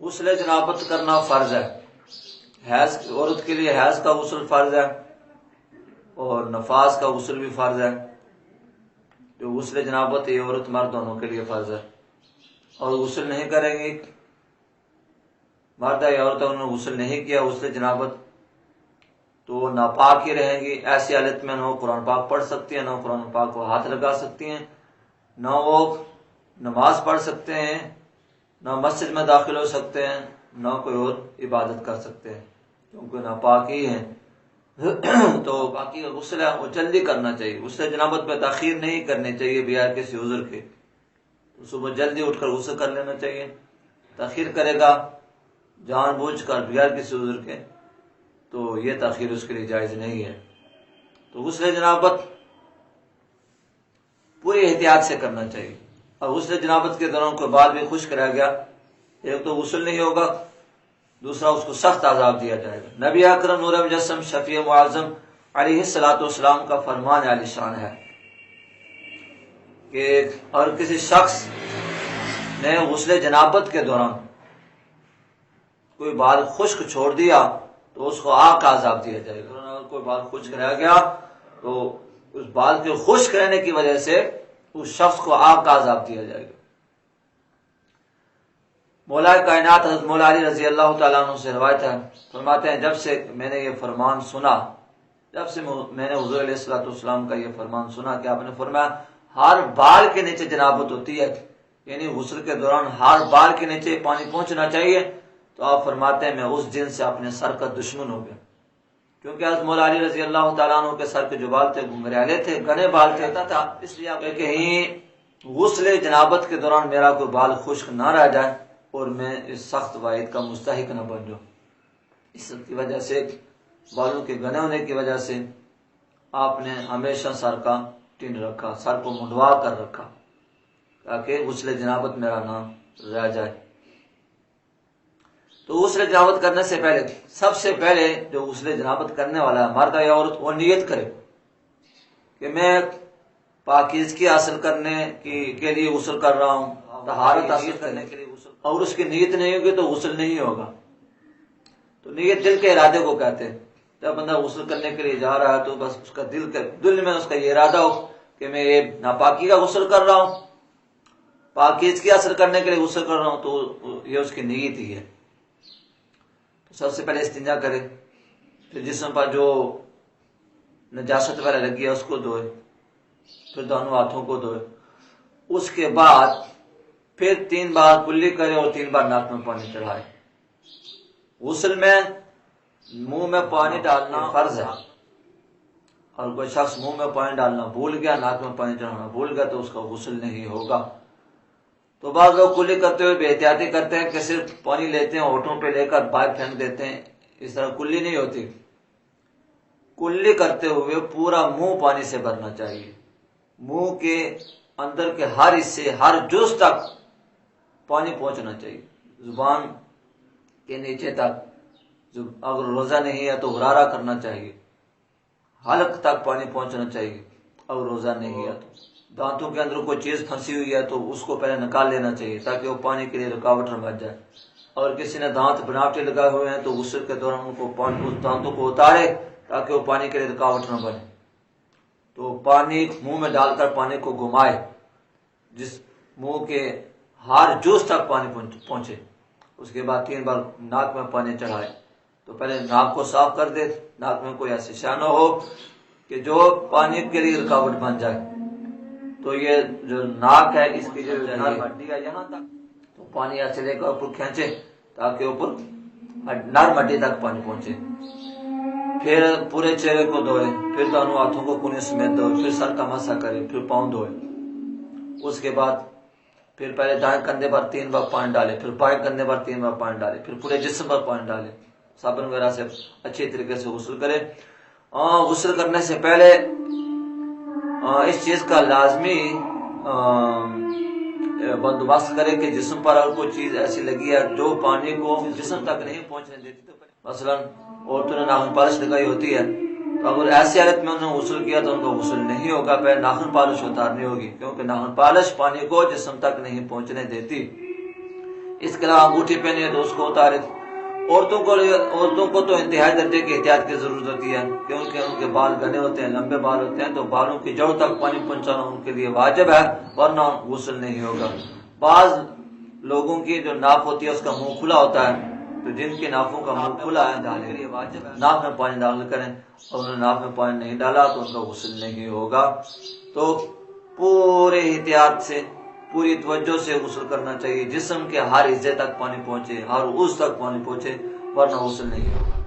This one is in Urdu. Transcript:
غسل جنابت کرنا فرض ہے. حیض عورت کے لیے حیض کا غسل فرض ہے اور نفاس کا غسل بھی فرض ہے. جو غسل جنابت یہ عورت مرد دونوں کے لیے فرض ہے. اور غسل نہیں کریں گی مرد یا عورت انہوں نے غسل نہیں کیا غسل جنابت تو وہ ناپاک ہی رہیں گی. ایسی حالت میں نہ وہ قرآن پاک پڑھ سکتی ہیں، نہ وہ قرآن پاک کو ہاتھ لگا سکتی ہیں، نہ وہ نماز پڑھ سکتے ہیں، نہ مسجد میں داخل ہو سکتے ہیں، نہ کوئی اور عبادت کر سکتے ہیں کیونکہ ناپاک ہی ہیں. تو باقی کا غسل ہے وہ جلدی کرنا چاہیے. غسل جنابت میں تاخیر نہیں کرنی چاہیے بغیر کسی عذر کے. صبح جلدی اٹھ کر غسل کر لینا چاہیے. تاخیر کرے گا جان بوجھ کر بغیر کسی عذر کے تو یہ تاخیر اس کے لیے جائز نہیں ہے. تو غسل جنابت پوری احتیاط سے کرنا چاہیے. اور غسل جنابت کے دوران کوئی بال بھی خشک رہ گیا ایک تو غسل نہیں ہوگا، دوسرا اس کو سخت عذاب دیا جائے گا. نبی اکرم نور مجسم شفیع معظم علیہ الصلوۃ والسلام کا فرمان عالی شان ہے کہ اور کسی شخص نے غسل جنابت کے دوران کوئی بال خشک چھوڑ دیا تو اس کو آگ کا عذاب دیا جائے گا. اگر کوئی بال خشک رہ گیا تو اس بال کے خشک رہنے کی وجہ سے اس شخص کو آگ کا عذاب دیا جائے گا. مولا کائنات حضرت مولا علی رضی اللہ تعالیٰ عنہ سے روایت ہے، فرماتے ہیں جب سے میں نے یہ فرمان سنا، جب سے میں نے حضور علیہ الصلوۃ والسلام کا یہ فرمان سنا کہ آپ نے فرمایا ہر بال کے نیچے جنابت ہوتی ہے، یعنی غسل کے دوران ہر بال کے نیچے پانی پہنچنا چاہیے، تو آپ فرماتے ہیں میں اس دن سے اپنے سر کا دشمن ہو گیا. کیونکہ حضرت مولا علی رضی اللہ تعالیٰ عنہ کے سر کے جو بال تھے گھنگریالے تھے، گھنے بال تھا، اس لیے آپ کہیں غسل جنابت کے دوران میرا کوئی بال خشک نہ رہ جائے اور میں اس سخت وعید کا مستحق نہ بن جاؤں. اس کی وجہ سے بالوں کے گھنے ہونے کی وجہ سے آپ نے ہمیشہ سر کا ٹن رکھا، سر کو منڈوا کر رکھا تاکہ غسل جنابت میرا نہ رہ جائے. تو غسل جنابت کرنے سے پہلے سب سے پہلے جو غسل جنابت کرنے والا ہے مرد یا عورت وہ نیت کرے کہ میں پاکیزگی حاصل کرنے کے لیے غسل کر رہا ہوں، طہارت حاصل کرنے کے لیے غسل، اور اس کی نیت نہیں ہوگی تو غسل نہیں ہوگا. تو نیت دل کے ارادے کو کہتے ہیں. جب بندہ غسل کرنے کے لیے جا رہا ہے تو بس اس کا دل میں اس کا یہ ارادہ ہو کہ میں یہ ناپاکی کا غسل کر رہا ہوں، پاکیزگی حاصل کرنے کے لیے غسل کر رہا ہوں، تو یہ اس کی نیت ہی ہے. تو سب سے پہلے استنجا کرے، پھر جسم پر جو نجاست وغیرہ لگی ہے اس کو دھوئے، پھر دونوں ہاتھوں کو دھوئے. اس کے بعد پھر 3 بار کلی کرے اور 3 بار ناک میں پانی چڑھائے. غسل میں منہ میں پانی ڈالنا فرض ہے، اور کوئی شخص منہ میں پانی ڈالنا بھول گیا، ناک میں پانی چڑھانا بھول گیا تو اس کا غسل نہیں ہوگا. تو بعض لوگ کلی کرتے ہوئے بے احتیاطی کرتے ہیں کہ صرف پانی لیتے ہیں ہونٹوں پہ لے کر باہر پھینک دیتے ہیں. اس طرح کلی نہیں ہوتی. کلی کرتے ہوئے پورا منہ پانی سے بھرنا چاہیے. منہ کے اندر کے ہر حصے، ہر جز تک پانی پہنچنا چاہیے، زبان کے نیچے تک. اگر روزہ نہیں ہے تو غرارہ کرنا چاہیے، حلق تک پانی پہنچنا چاہیے. اور روزہ نہیں ہے تو دانتوں کے اندر کوئی چیز پھنسی ہوئی ہے تو اس کو پہلے نکال لینا چاہیے تاکہ وہ پانی کے لیے رکاوٹ نہ بن جائے. اور کسی نے دانت بناوٹی لگائے ہوئے ہیں تو غسل کے دوران ان کو اس دانتوں کو اتارے تاکہ وہ پانی کے لیے رکاوٹ نہ بنے. تو پانی منہ میں ڈال کر پانی کو گھمائے، جس منہ کے ہر جز تک پانی پہنچے. اس کے بعد 3 بار ناک میں پانی چڑھائے. تو پہلے ناک کو صاف کر دے، ناک میں کوئی ایسی شے نہ ہو کہ جو پانی کے لیے رکاوٹ بن جائے. تو یہ جو ناک ہے اس کی جو نرم ہڈی ہے یہاں تک تو پانی ایسے لے کر اوپر کھینچے تاکہ اوپر نرم ہڈی تک پانی پہنچے. پھر پورے چہرے کو دھوئے، پھر دونوں ہاتھوں کو کونے سمیت دھوئے، پھر سر کا مسح کرے، پھر پاؤں دھوئے. اس کے بعد پھر پہلے دائیں کندھے پر 3 بار پانی ڈالے، پھر بائیں کندھے پر 3 بار پانی ڈالے، پھر پورے جسم پر پانی ڈالے. صابن وغیرہ سے اچھی طریقے سے غسل کرے. غسل کرنے سے پہلے اس چیز کا لازمی بندوبست کرے کہ جسم پر اگر کوئی چیز ایسی لگی ہے جو پانی کو جسم تک نہیں پہنچنے دیتی. تو مثلا عورتوں نے ناخن پالش لگائی ہوتی ہے تو اگر ایسی حالت میں انہوں نے غسل کیا تو ان کا غسل نہیں ہوگا، پہلے ناخن پالش اتارنی ہوگی کیونکہ ناخن پالش پانی کو جسم تک نہیں پہنچنے دیتی. اس کے علاوہ انگوٹھی پہنی ہے تو اس کو اتارے. عورتوں کو تو انتہائی درجے کی احتیاط کی ضرورت ہوتی ہے کیونکہ ان کے بال گھنے ہوتے ہیں, لمبے بال ہوتے ہیں, تو بالوں کی جڑوں تک پانی پہنچانا ان کے لیے واجب ہے, ورنہ غسل نہیں ہوگا. بعض لوگوں کی جو ناف ہوتی ہے اس کا منہ کھلا ہوتا ہے, تو جن کی نافوں کا منہ کھلا ہے ناف میں پانی داخل کریں, اور انہوں نے ناف میں پانی نہیں ڈالا تو ان کا غسل نہیں ہوگا. تو پورے احتیاط سے, پوری توجہ سے غسل کرنا چاہیے, جسم کے ہر حصے تک پانی پہنچے, ہر عضو تک پانی پہنچے, ورنہ غسل نہیں ہوگا.